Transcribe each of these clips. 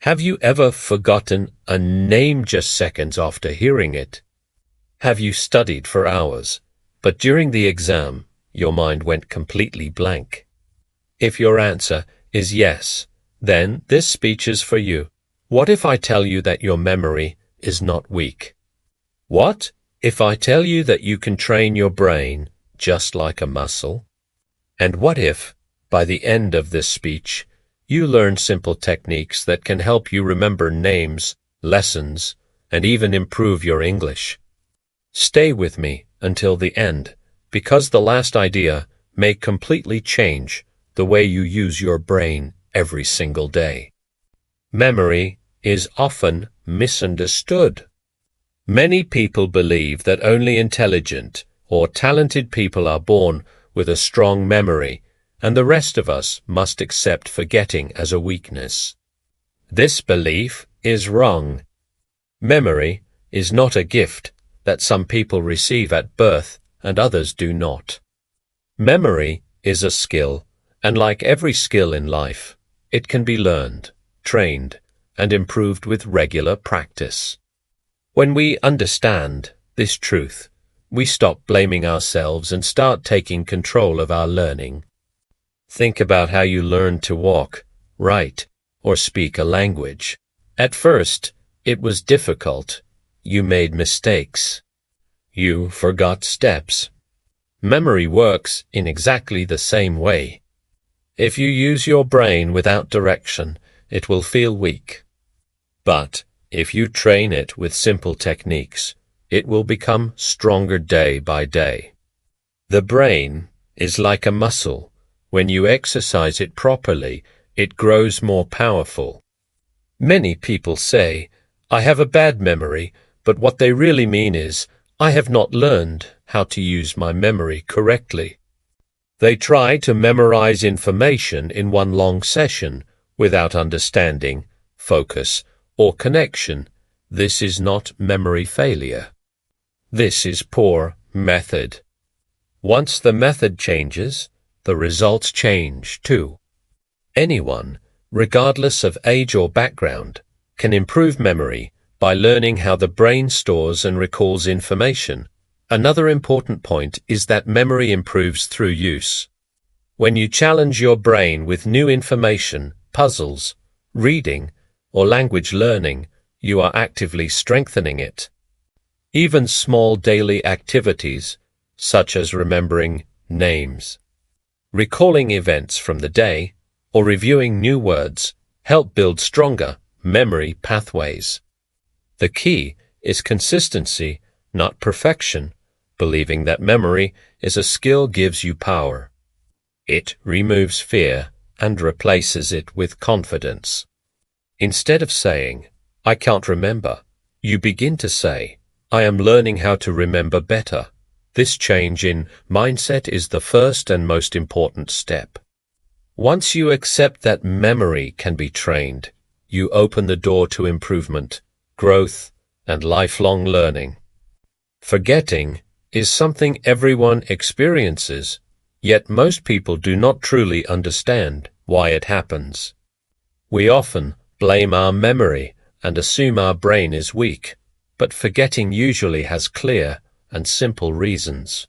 Have you ever forgotten a name just seconds after hearing it? Have you studied for hours, but during the exam, your mind went completely blank? If your answer is yes, then this speech is for you. What if I tell you that your memory is not weak? What if I tell you that you can train your brain just like a muscle? And what if, by the end of this speech, you learn simple techniques that can help you remember names, lessons, and even improve your English? Stay with me until the end, because the last idea may completely change the way you use your brain every single day. Memory is often misunderstood. Many people believe that only intelligent or talented people are born with a strong memory, and the rest of us must accept forgetting as a weakness. This belief is wrong. Memory is not a gift that some people receive at birth and others do not. Memory is a skill, and like every skill in life, it can be learned, trained, and improved with regular practice. When we understand this truth, we stop blaming ourselves and start taking control of our learning. Think about how you learned to walk, write, or speak a language. At first, it was difficult. You made mistakes. You forgot steps. Memory works in exactly the same way. If you use your brain without direction, it will feel weak. But if you train it with simple techniques, it will become stronger day by day. The brain is like a muscle. When you exercise it properly, it grows more powerful. Many people say, "I have a bad memory," but what they really mean is, "I have not learned how to use my memory correctly." They try to memorize information in one long session without understanding, focus, or connection. This is not memory failure. This is poor method. Once the method changes, the results change too. Anyone, regardless of age or background, can improve memory by learning how the brain stores and recalls information. Another important point is that memory improves through use. When you challenge your brain with new information, puzzles, reading, or language learning, you are actively strengthening it. Even small daily activities, such as remembering names, recalling events from the day, or reviewing new words, help build stronger memory pathways. The key is consistency, not perfection. Believing that memory is a skill gives you power. It removes fear and replaces it with confidence. Instead of saying, "I can't remember," you begin to say, "I am learning how to remember better." This change in mindset is the first and most important step. Once you accept that memory can be trained, you open the door to improvement, growth, and lifelong learning. Forgetting is something everyone experiences, yet most people do not truly understand why it happens. We often blame our memory and assume our brain is weak, but forgetting usually has clear and simple reasons.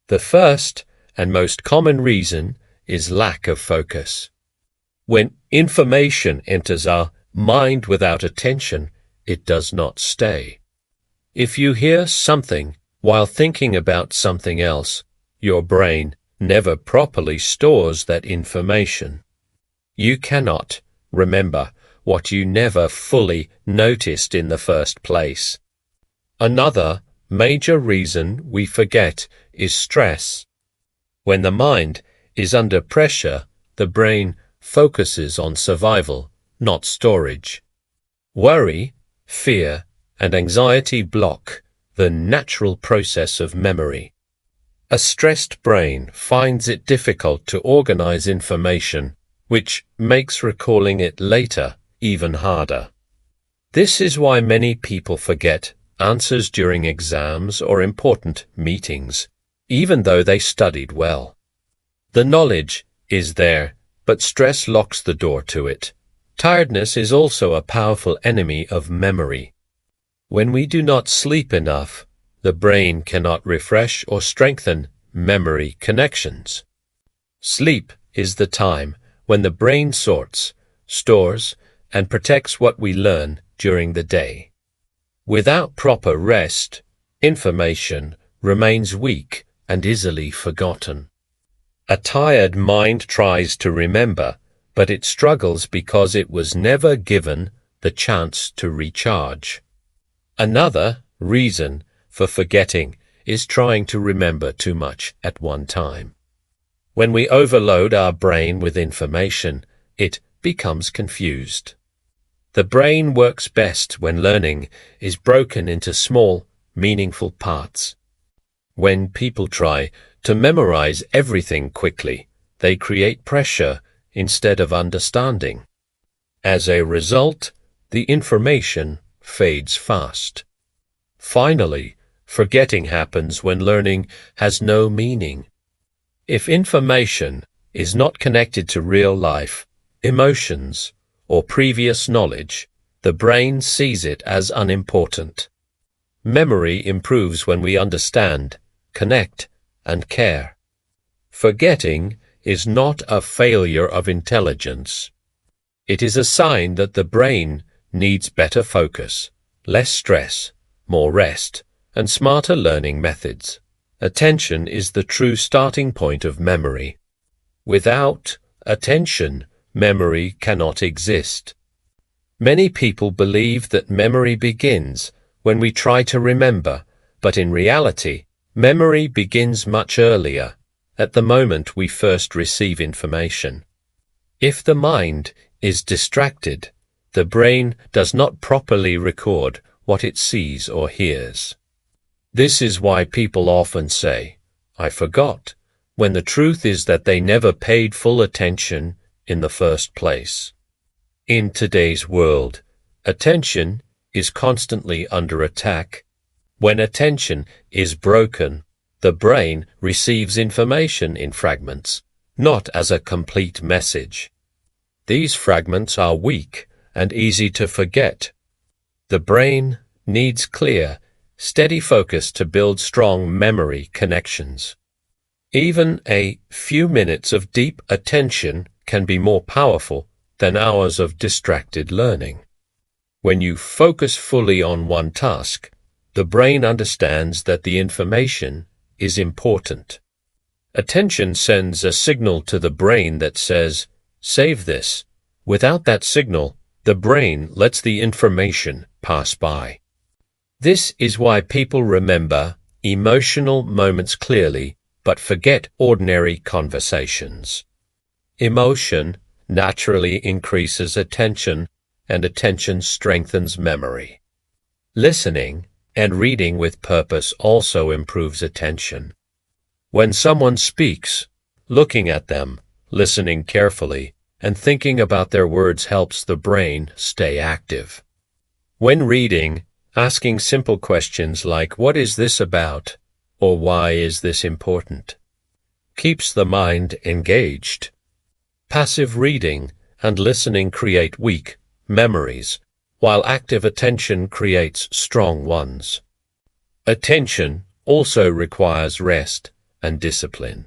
The first and most common reason is lack of focus. When information enters our mind without attention, it does not stay. If you hear something while thinking about something else, your brain never properly stores that information. You cannot remember what you never fully noticed in the first place. Another major reason we forget is stress. When the mind is under pressure, the brain focuses on survival, not storage. Worry, fear, and anxiety block the natural process of memory. A stressed brain finds it difficult to organize information, which makes recalling it later even harder. This is why many people forget answers during exams or important meetings, even though they studied well. The knowledge is there, but stress locks the door to it. Tiredness is also a powerful enemy of memory. When we do not sleep enough, the brain cannot refresh or strengthen memory connections. Sleep is the time when the brain sorts, stores, and protects what we learn during the day. Without proper rest, information remains weak and easily forgotten. A tired mind tries to remember, but it struggles because it was never given the chance to recharge. Another reason for forgetting is trying to remember too much at one time. When we overload our brain with information, it becomes confused. The brain works best when learning is broken into small, meaningful parts. When people try to memorize everything quickly, they create pressure instead of understanding. As a result, the information fades fast. Finally, forgetting happens when learning has no meaning. If information is not connected to real life, emotions, or previous knowledge, the brain sees it as unimportant. Memory improves when we understand, connect, and care. Forgetting is not a failure of intelligence. It is a sign that the brain needs better focus, less stress, more rest, and smarter learning methods. Attention is the true starting point of memory. Without attention, memory cannot exist. Many people believe that memory begins when we try to remember, but in reality, memory begins much earlier, at the moment we first receive information. If the mind is distracted, the brain does not properly record what it sees or hears. This is why people often say, "I forgot," when the truth is that they never paid full attention in the first place. In today's world, attention is constantly under attack. When attention is broken, the brain receives information in fragments, not as a complete message. These fragments are weak and easy to forget. The brain needs clear, steady focus to build strong memory connections. Even a few minutes of deep attention can be more powerful than hours of distracted learning. When you focus fully on one task, the brain understands that the information is important. Attention sends a signal to the brain that says, "Save this." Without that signal, the brain lets the information pass by. This is why people remember emotional moments clearly, but forget ordinary conversations. Emotion naturally increases attention, and attention strengthens memory. Listening and reading with purpose also improves attention. When someone speaks, looking at them, listening carefully, and thinking about their words helps the brain stay active. When reading, asking simple questions like, "What is this about?" or "Why is this important?" keeps the mind engaged. Passive reading and listening create weak memories, while active attention creates strong ones. Attention also requires rest and discipline.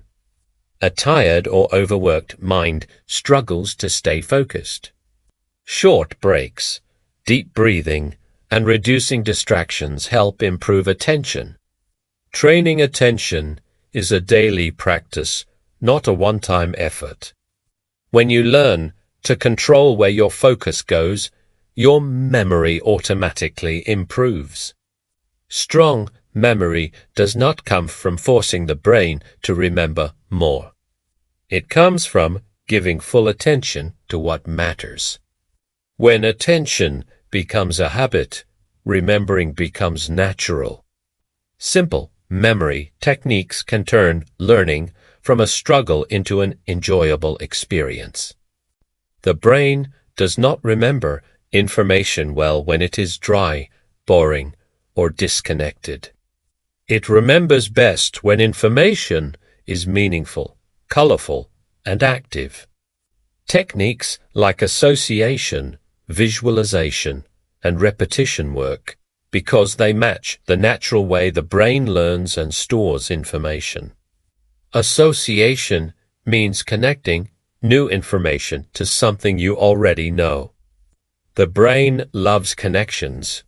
A tired or overworked mind struggles to stay focused. Short breaks, deep breathing, and reducing distractions help improve attention. Training attention is a daily practice, not a one-time effort. When you learn to control where your focus goes, your memory automatically improves. Strong memory does not come from forcing the brain to remember more. It comes from giving full attention to what matters. When attention becomes a habit, remembering becomes natural. Simple memory techniques can turn learning from a struggle into an enjoyable experience. The brain does not remember information well when it is dry, boring, or disconnected. It remembers best when information is meaningful, colorful, and active. Techniques like association, visualization, and repetition work because they match the natural way the brain learns and stores information. Association means connecting new information to something you already know. The brain loves connections.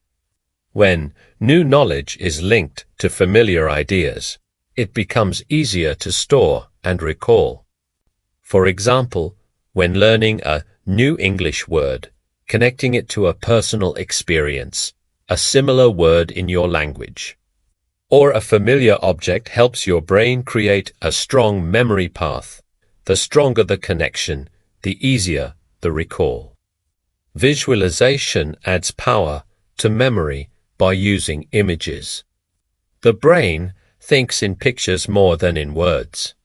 When new knowledge is linked to familiar ideas, it becomes easier to store and recall. For example, when learning a new English word, connecting it to a personal experience, a similar word in your language, or a familiar object helps your brain create a strong memory path. The stronger the connection, the easier the recall. Visualization adds power to memory by using images. The brain thinks in pictures more than in words.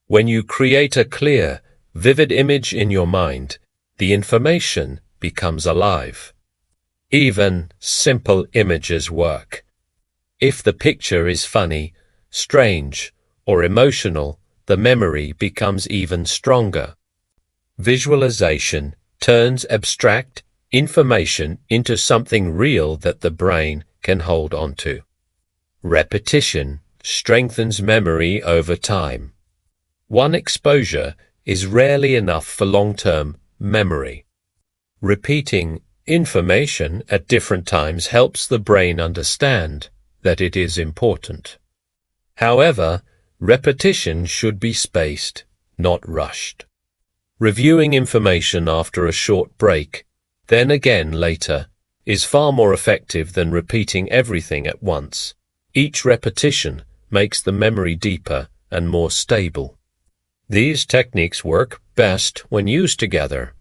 When you create a clear, vivid image in your mind, the information becomes alive. Even simple images work. If the picture is funny, strange, or emotional, the memory becomes even stronger. Visualization turns abstract information into something real that the brain can hold on to. Repetition strengthens memory over time. One exposure is rarely enough for long-term memory. Repeating information at different times helps the brain understand that it is important. However, repetition should be spaced, not rushed. Reviewing information after a short break, then again later, is far more effective than repeating everything at once. Each repetition makes the memory deeper and more stable. These techniques work best when used together.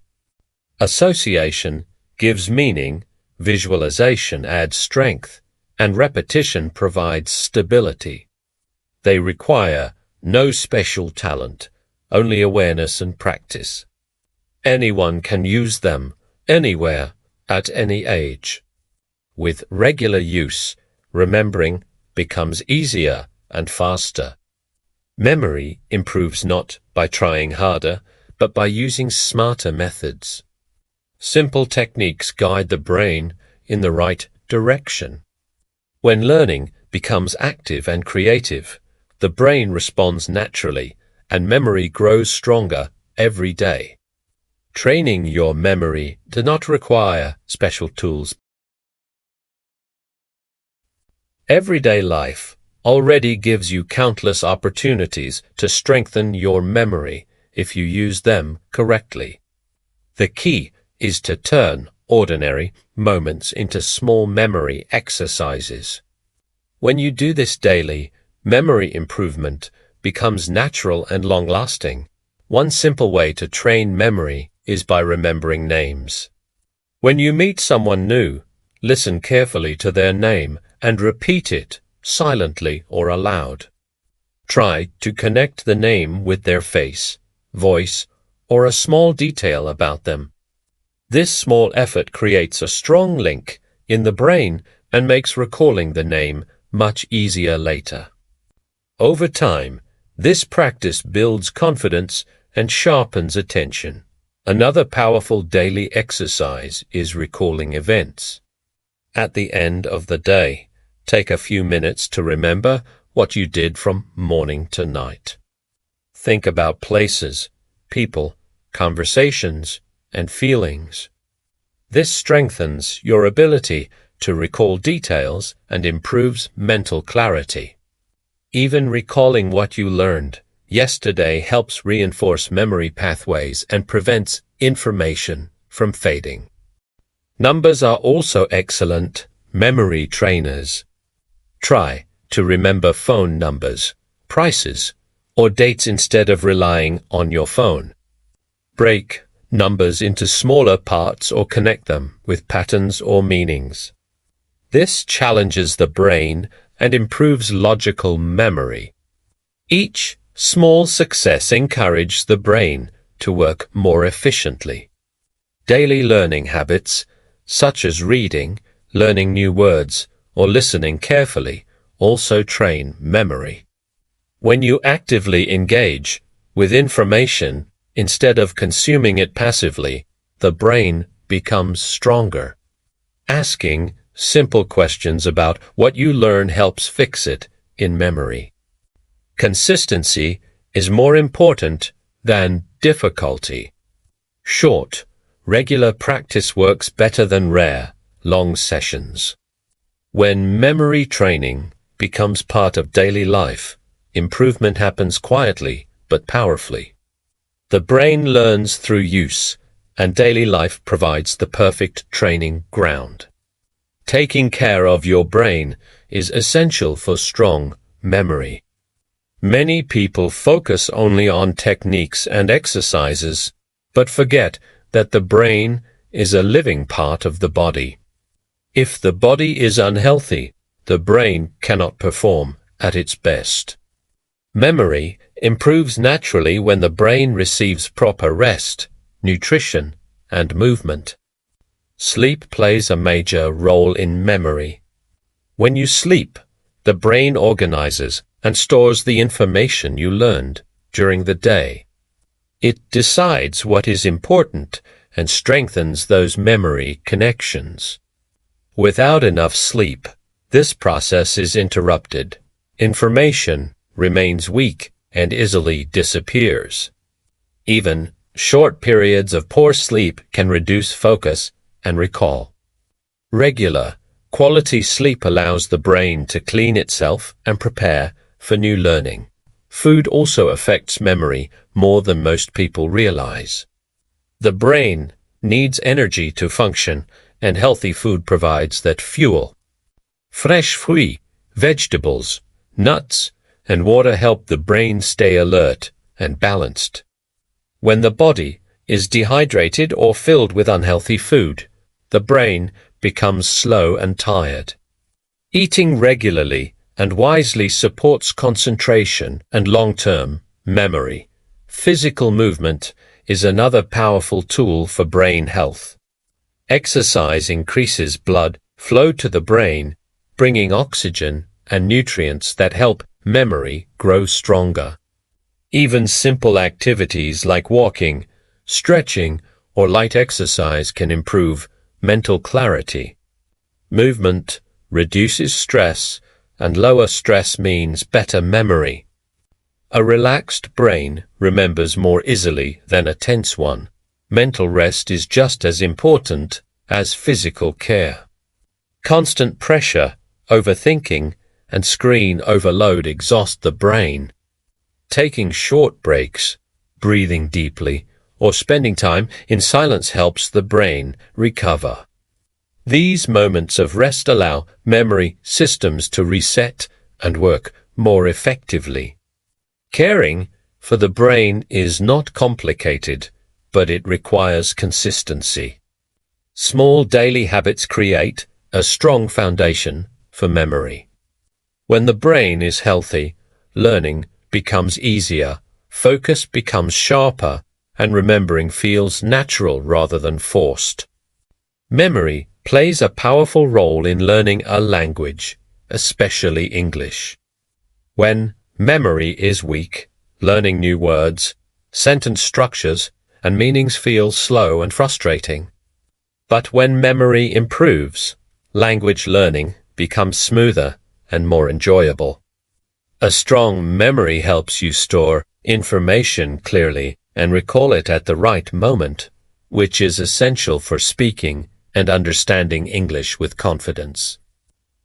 Association gives meaning, visualization adds strength, and repetition provides stability. They require no special talent, only awareness and practice. Anyone can use them, anywhere, at any age. With regular use, remembering becomes easier and faster. Memory improves not by trying harder, but by using smarter methods. Simple techniques guide the brain in the right direction. When learning becomes active and creative, the brain responds naturally, and memory grows stronger every day. Training your memory does not require special tools. Everyday life already gives you countless opportunities to strengthen your memory if you use them correctly. The key is to turn ordinary moments into small memory exercises. When you do this daily, memory improvement becomes natural and long-lasting. One simple way to train memory is by remembering names. When you meet someone new, listen carefully to their name and repeat it silently or aloud. Try to connect the name with their face, voice, or a small detail about them. This small effort creates a strong link in the brain and makes recalling the name much easier later. Over time, this practice builds confidence and sharpens attention. Another powerful daily exercise is recalling events. At the end of the day, take a few minutes to remember what you did from morning to night. Think about places, people, conversations, and feelings. This strengthens your ability to recall details and improves mental clarity. Even recalling what you learned yesterday helps reinforce memory pathways and prevents information from fading. Numbers are also excellent memory trainers. Try to remember phone numbers, prices, or dates instead of relying on your phone. Break numbers into smaller parts or connect them with patterns or meanings. This challenges the brain and improves logical memory. Each small success encourages the brain to work more efficiently. Daily learning habits, such as reading, learning new words, or listening carefully, also train memory. When you actively engage with information, Instead of consuming it passively, the brain becomes stronger. Asking simple questions about what you learn helps fix it in memory. Consistency is more important than difficulty. Short, regular practice works better than rare, long sessions. When memory training becomes part of daily life, improvement happens quietly but powerfully. The brain learns through use, and daily life provides the perfect training ground. Taking care of your brain is essential for strong memory. Many people focus only on techniques and exercises, but forget that the brain is a living part of the body. If the body is unhealthy, the brain cannot perform at its best. Memory improves naturally when the brain receives proper rest, nutrition, and movement. Sleep plays a major role in memory. When you sleep, the brain organizes and stores the information you learned during the day. It decides what is important and strengthens those memory connections. Without enough sleep, this process is interrupted. Information remains weak and easily disappears. Even short periods of poor sleep can reduce focus and recall. Regular, quality sleep allows the brain to clean itself and prepare for new learning. Food also affects memory more than most people realize. The brain needs energy to function, and healthy food provides that fuel. Fresh fruits, vegetables, nuts, and water help the brain stay alert and balanced. When the body is dehydrated or filled with unhealthy food, the brain becomes slow and tired. Eating regularly and wisely supports concentration and long-term memory. Physical movement is another powerful tool for brain health. Exercise increases blood flow to the brain, bringing oxygen and nutrients that help memory grow stronger. Even simple activities like walking, stretching, or light exercise can improve mental clarity. Movement reduces stress, and lower stress means better memory. A relaxed brain remembers more easily than a tense one. Mental rest is just as important as physical care. Constant pressure, overthinking, and screen overload exhaust the brain. Taking short breaks, breathing deeply, or spending time in silence helps the brain recover. These moments of rest allow memory systems to reset and work more effectively. Caring for the brain is not complicated, but it requires consistency. Small daily habits create a strong foundation for memory. When the brain is healthy, learning becomes easier, focus becomes sharper, and remembering feels natural rather than forced. Memory plays a powerful role in learning a language, especially English. When memory is weak, learning new words, sentence structures, and meanings feel slow and frustrating. But when memory improves, language learning becomes smoother and more enjoyable. A strong memory helps you store information clearly and recall it at the right moment, which is essential for speaking and understanding English with confidence.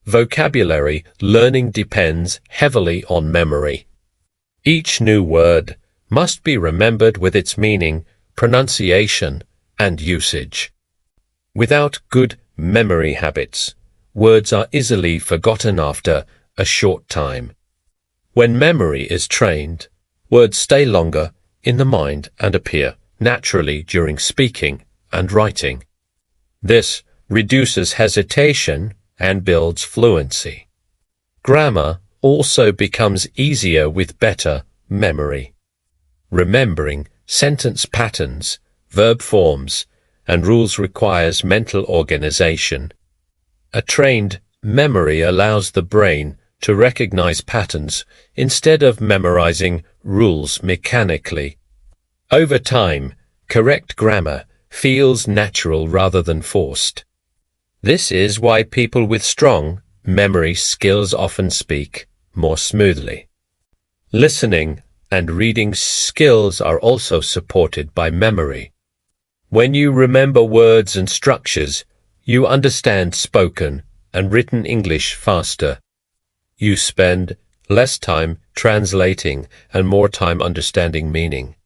Vocabulary learning depends heavily on memory. Each new word must be remembered with its meaning, pronunciation, and usage. Without good memory habits, words are easily forgotten after a short time. When memory is trained, words stay longer in the mind and appear naturally during speaking and writing. This reduces hesitation and builds fluency. Grammar also becomes easier with better memory. Remembering sentence patterns, verb forms, and rules requires mental organization. A trained memory allows the brain to recognize patterns instead of memorizing rules mechanically. Over time, correct grammar feels natural rather than forced. This is why people with strong memory skills often speak more smoothly. Listening and reading skills are also supported by memory. When you remember words and structures, you understand spoken and written English faster. You spend less time translating and more time understanding meaning.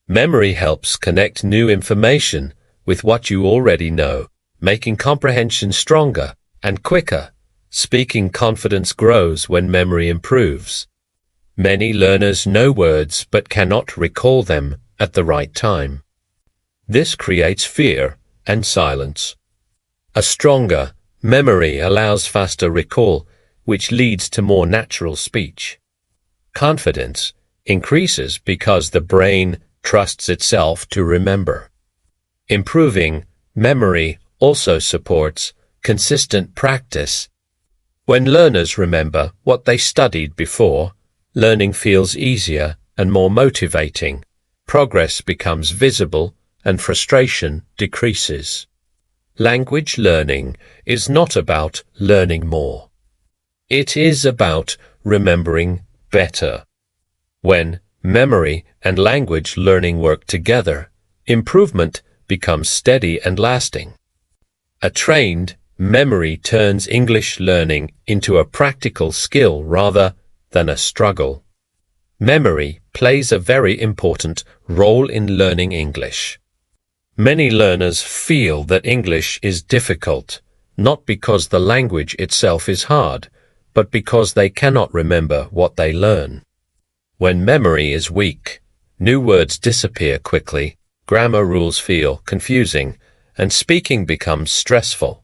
Memory helps connect new information with what you already know, making comprehension stronger and quicker. Speaking confidence grows when memory improves. Many learners know words but cannot recall them at the right time. This creates fear and silence. A stronger memory allows faster recall, which leads to more natural speech. Confidence increases because the brain trusts itself to remember. Improving memory also supports consistent practice. When learners remember what they studied before, learning feels easier and more motivating. Progress becomes visible and frustration decreases. Language learning is not about learning more. It is about remembering better. When memory and language learning work together, improvement becomes steady and lasting. A trained memory turns English learning into a practical skill rather than a struggle. Memory plays a very important role in learning English. Many learners feel that English is difficult, not because the language itself is hard, but because they cannot remember what they learn. When memory is weak, new words disappear quickly, grammar rules feel confusing, and speaking becomes stressful.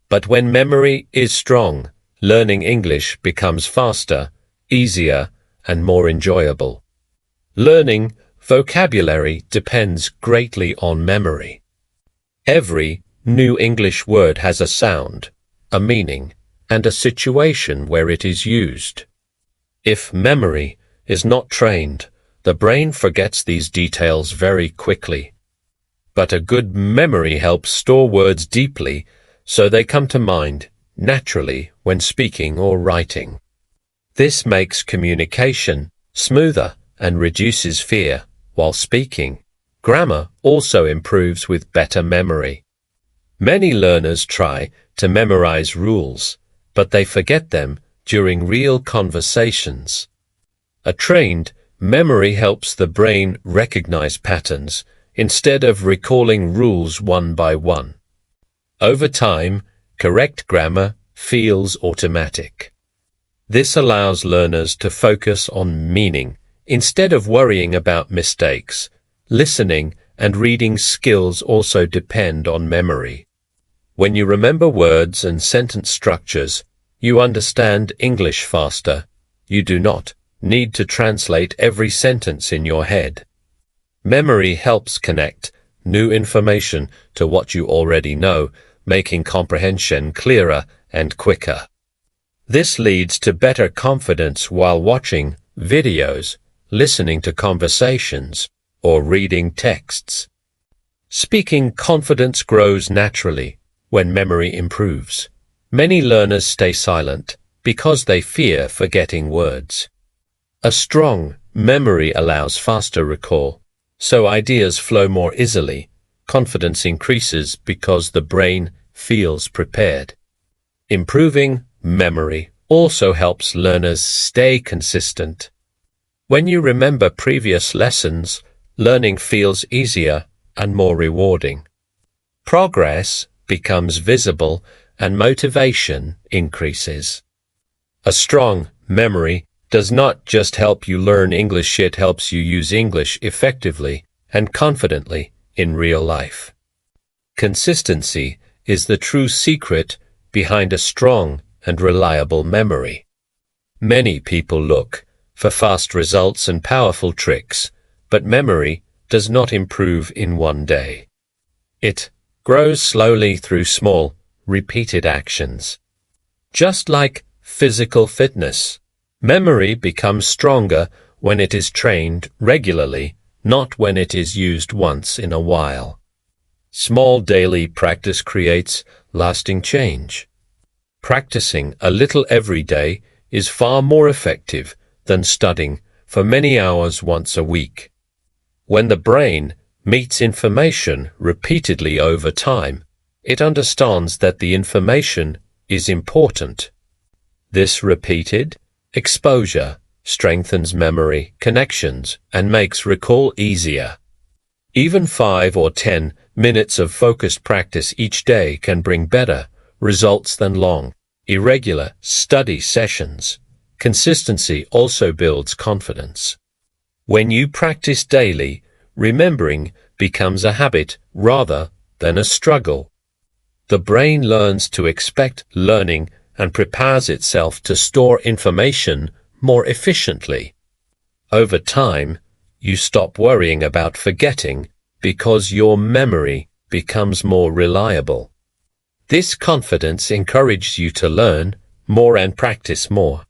But when memory is strong, learning English becomes faster, easier, and more enjoyable. Learning vocabulary depends greatly on memory. Every new English word has a sound, a meaning, and a situation where it is used. If memory is not trained, the brain forgets these details very quickly. But a good memory helps store words deeply so they come to mind naturally when speaking or writing. This makes communication smoother and reduces fear while speaking. Grammar also improves with better memory. Many learners try to memorize rules, but they forget them during real conversations. A trained memory helps the brain recognize patterns instead of recalling rules one by one. Over time, correct grammar feels automatic. This allows learners to focus on meaning instead of worrying about mistakes. Listening and reading skills also depend on memory. When you remember words and sentence structures, you understand English faster. You do not need to translate every sentence in your head. Memory helps connect new information to what you already know, making comprehension clearer and quicker. This leads to better confidence while watching videos, listening to conversations, or reading texts. Speaking confidence grows naturally when memory improves. Many learners stay silent because they fear forgetting words. A strong memory allows faster recall, so ideas flow more easily. Confidence increases because the brain feels prepared. Improving memory also helps learners stay consistent. When you remember previous lessons, learning feels easier and more rewarding. Progress becomes visible and motivation increases. A strong memory does not just help you learn English, it helps you use English effectively and confidently in real life. Consistency is the true secret behind a strong and reliable memory. Many people look for fast results and powerful tricks, but memory does not improve in one day. It grows slowly through small, repeated actions. Just like physical fitness, memory becomes stronger when it is trained regularly not when it is used once in a while. Small daily practice creates lasting change. Practicing a little every day is far more effective than studying for many hours once a week. When the brain meets information repeatedly over time, it understands that the information is important. This repeated exposure strengthens memory connections and makes recall easier. Even 5 or 10 minutes of focused practice each day can bring better results than long, irregular study sessions. Consistency also builds confidence. When you practice daily, remembering becomes a habit rather than a struggle. The brain learns to expect learning and prepares itself to store information more efficiently. Over time, you stop worrying about forgetting because your memory becomes more reliable. This confidence encourages you to learn more and practice more.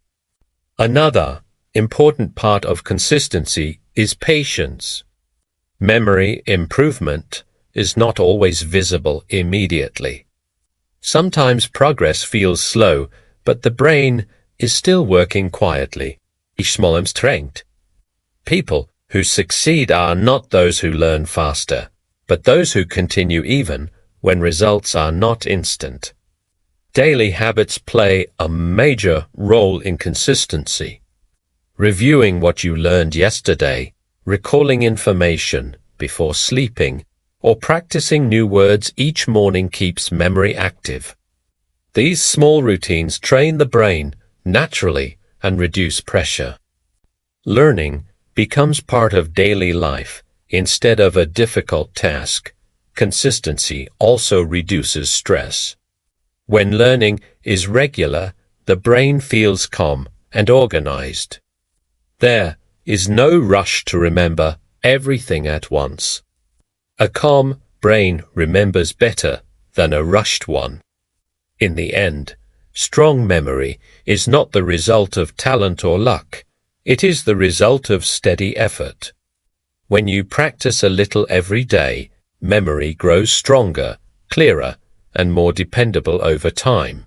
Another important part of consistency is patience. Memory improvement is not always visible immediately. Sometimes progress feels slow, but the brain is still working quietly. Strength. People who succeed are not those who learn faster, but those who continue even when results are not instant. Daily habits play a major role in consistency. Reviewing what you learned yesterday, recalling information before sleeping, or practicing new words each morning keeps memory active. These small routines train the brain naturally and reduce pressure. Learning becomes part of daily life instead of a difficult task. Consistency also reduces stress. When learning is regular, the brain feels calm and organized. There is no rush to remember everything at once. A calm brain remembers better than a rushed one. In the end, strong memory is not the result of talent or luck. It is the result of steady effort. When you practice a little every day, memory grows stronger, clearer, and more dependable over time.